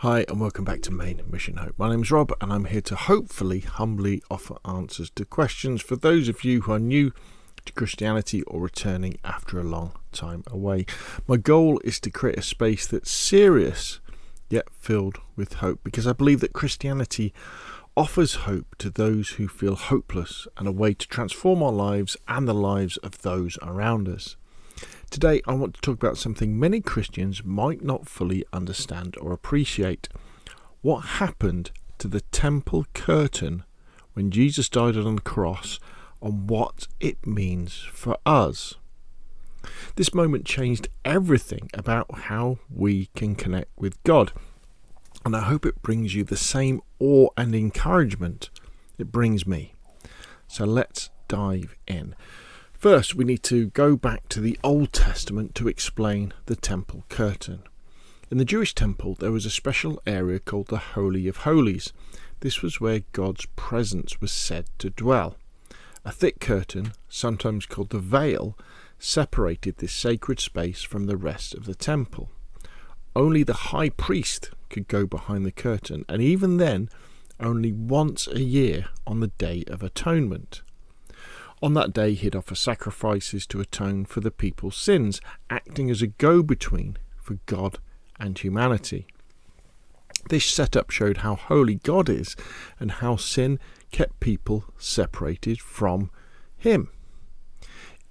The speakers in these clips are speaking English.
Hi and welcome back to Main Mission Hope. My name is Rob and I'm here to hopefully humbly offer answers to questions for those of you who are new to Christianity or returning after a long time away. My goal is to create a space that's serious yet filled with hope, because I believe that Christianity offers hope to those who feel hopeless and a way to transform our lives and the lives of those around us. Today I want to talk about something many Christians might not fully understand or appreciate. What happened to the temple curtain when Jesus died on the cross, and what it means for us. This moment changed everything about how we can connect with God, and I hope it brings you the same awe and encouragement it brings me. So let's dive in. First, we need to go back to the Old Testament to explain the temple curtain. In the Jewish temple, there was a special area called the Holy of Holies. This was where God's presence was said to dwell. A thick curtain, sometimes called the veil, separated this sacred space from the rest of the temple. Only the high priest could go behind the curtain, and even then, only once a year on the Day of Atonement. On that day, he'd offer sacrifices to atone for the people's sins, acting as a go-between for God and humanity. This setup showed how holy God is and how sin kept people separated from him.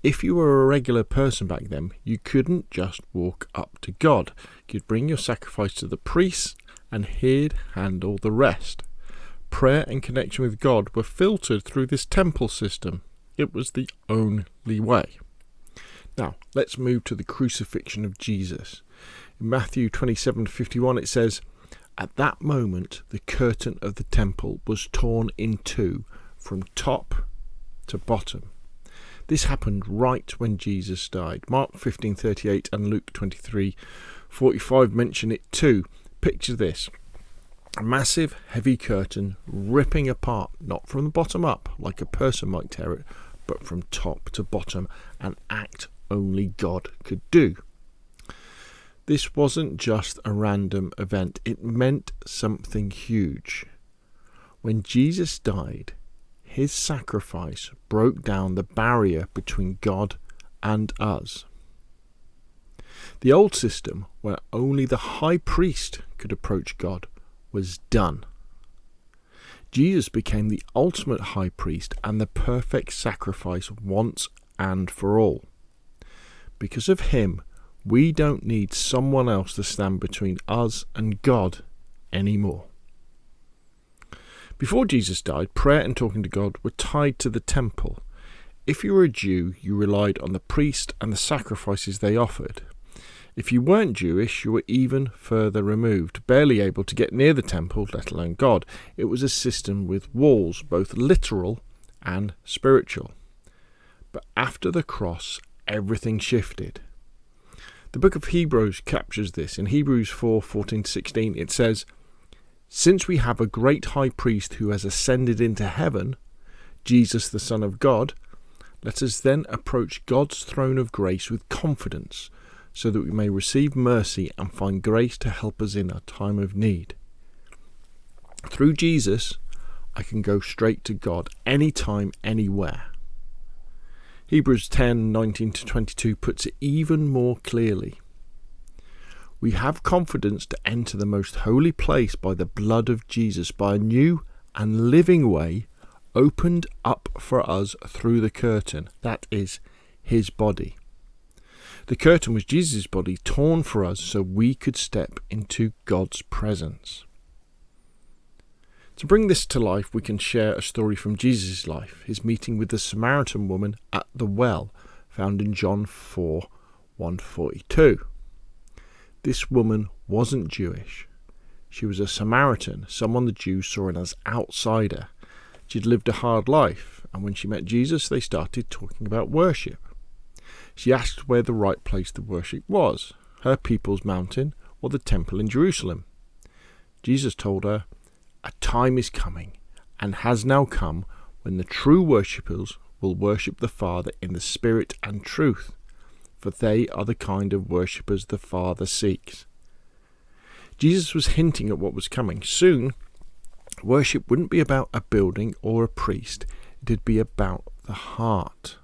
If you were a regular person back then, you couldn't just walk up to God. You'd bring your sacrifice to the priest and he'd handle the rest. Prayer and connection with God were filtered through this temple system. It was the only way. Now, let's move to the crucifixion of Jesus. In Matthew 27:51 it says, "At that moment the curtain of the temple was torn in two from top to bottom." This happened right when Jesus died. Mark 15:38 and Luke 23:45 mention it too. Picture this. A massive, heavy curtain ripping apart, not from the bottom up, like a person might tear it, but from top to bottom, an act only God could do. This wasn't just a random event, it meant something huge. When Jesus died, his sacrifice broke down the barrier between God and us. The old system, where only the high priest could approach God, was done. Jesus became the ultimate high priest and the perfect sacrifice once and for all. Because of him, we don't need someone else to stand between us and God anymore. Before Jesus died, prayer and talking to God were tied to the temple. If you were a Jew, you relied on the priest and the sacrifices they offered. If you weren't Jewish, you were even further removed, barely able to get near the temple, let alone God. It was a system with walls, both literal and spiritual. But after the cross, everything shifted. The book of Hebrews captures this. In Hebrews 4:14-16, it says, "Since we have a great high priest who has ascended into heaven, Jesus the Son of God, let us then approach God's throne of grace with confidence, so that we may receive mercy and find grace to help us in our time of need." Through Jesus, I can go straight to God anytime, anywhere. Hebrews 10:19-22 puts it even more clearly. We have confidence to enter the most holy place by the blood of Jesus, by a new and living way opened up for us through the curtain, that is, his body. The curtain was Jesus' body, torn for us so we could step into God's presence. To bring this to life, we can share a story from Jesus' life, his meeting with the Samaritan woman at the well, found in John 4:1-42. This woman wasn't Jewish. She was a Samaritan, someone the Jews saw as an outsider. She'd lived a hard life, and when she met Jesus, they started talking about worship. She asked where the right place to worship was, her people's mountain or the temple in Jerusalem. Jesus told her, "A time is coming, and has now come, when the true worshippers will worship the Father in the Spirit and truth, for they are the kind of worshippers the Father seeks." Jesus was hinting at what was coming. Soon, worship wouldn't be about a building or a priest. It'd be about the heart.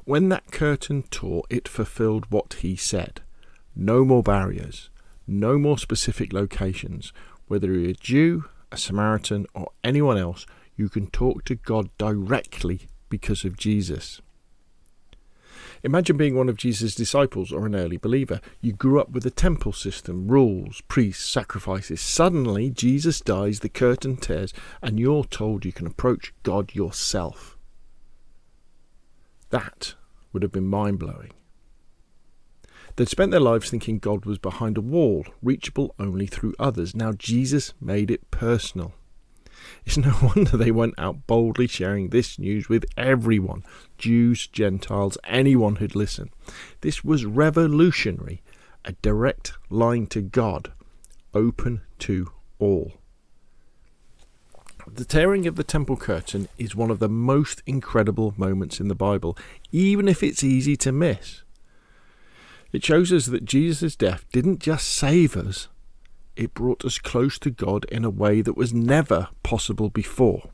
When that curtain tore, it fulfilled what he said. No more barriers, no more specific locations. Whether you're a Jew, a Samaritan, or anyone else, you can talk to God directly because of Jesus. Imagine being one of Jesus' disciples or an early believer. You grew up with a temple system, rules, priests, sacrifices. Suddenly, Jesus dies, the curtain tears, and you're told you can approach God yourself. That would have been mind-blowing. They'd spent their lives thinking God was behind a wall, reachable only through others. Now Jesus made it personal. It's no wonder they went out boldly sharing this news with everyone, Jews, Gentiles, anyone who'd listen. This was revolutionary, a direct line to God, open to all. The tearing of the temple curtain is one of the most incredible moments in the Bible, even if it's easy to miss. It shows us that Jesus' death didn't just save us, it brought us close to God in a way that was never possible before.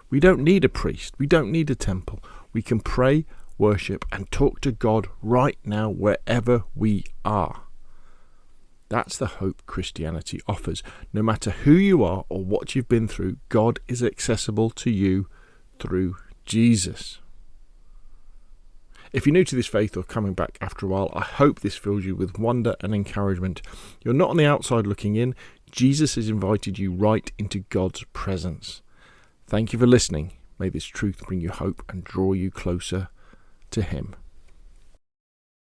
We don't need a priest, we don't need a temple. We can pray, worship, and talk to God right now wherever we are. That's the hope Christianity offers. No matter who you are or what you've been through, God is accessible to you through Jesus. If you're new to this faith or coming back after a while, I hope this fills you with wonder and encouragement. You're not on the outside looking in. Jesus has invited you right into God's presence. Thank you for listening. May this truth bring you hope and draw you closer to Him.